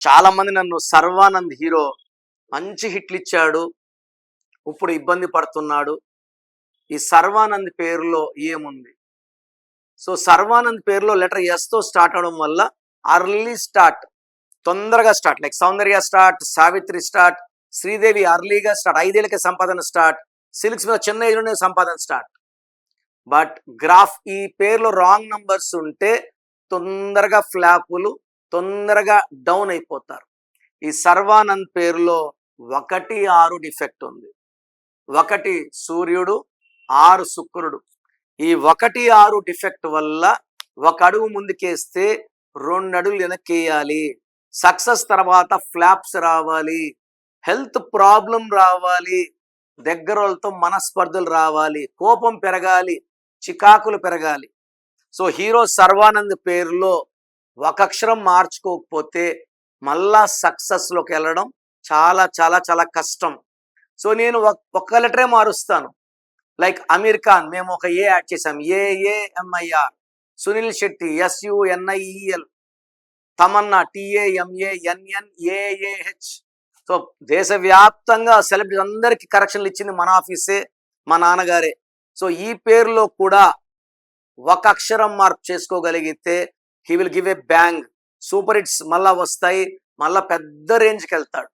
చాలా మంది నన్ను సర్వానంద్ హీరో మంచి హిట్లు ఇచ్చాడు, ఇప్పుడు ఇబ్బంది పడుతున్నాడు. ఈ సర్వానంద్ పేరులో ఏముంది? సో సర్వానంద్ పేరులో లెటర్ ఎస్తో స్టార్ట్ అవడం వల్ల అర్లీ స్టార్ట్, తొందరగా start, like Soundarya start, Savitri start, Sridevi అర్లీగా స్టార్ట్, 5 ఏళ్ళకే సంపాదన స్టార్ట్, సిల్క్స్ మీద చిన్న ఏజ్లోనే సంపాదన స్టార్ట్. బట్ గ్రాఫ్ ఈ పేరులో రాంగ్ నంబర్స్ ఉంటే తొందరగా ఫ్లాపులు, తొందరగా డౌన్ అయిపోతారు. ఈ సర్వానంద్ పేరులో 1, 6 డిఫెక్ట్ ఉంది. 1 సూర్యుడు, 6 శుక్రుడు. ఈ 1, 6 డిఫెక్ట్ వల్ల 1 అడుగు ముందుకేస్తే 2 అడుగులు వెనక్కేయాలి. సక్సెస్ తర్వాత ఫ్లాప్స్ రావాలి, హెల్త్ ప్రాబ్లం రావాలి, దగ్గరతో మనస్పర్ధలు రావాలి, కోపం పెరగాలి, చికాకులు పెరగాలి. సో హీరో సర్వానంద్ పేరులో 1 అక్షరం మార్చుకోకపోతే మళ్ళా సక్సెస్లోకి వెళ్ళడం చాలా చాలా చాలా కష్టం. సో నేను ఒక్క లెటరే మారుస్తాను. లైక్ అమీర్ ఖాన్ మేము ఒక ఏ యాడ్ చేసాం, AAMIR, Sunil Shetty SUNIEL, Tamannaah TAMANNAAH. So దేశవ్యాప్తంగా సెలబ్రిటీ అందరికీ కరెక్షన్లు ఇచ్చింది మన ఆఫీసే, మా నాన్నగారే. సో ఈ పేరులో కూడా 1 అక్షరం మార్పు చేసుకోగలిగితే he will give a bang. Super hits మళ్ళా వస్తాయి, మళ్ళా పెద్ద రేంజ్కి వెళ్తాడు.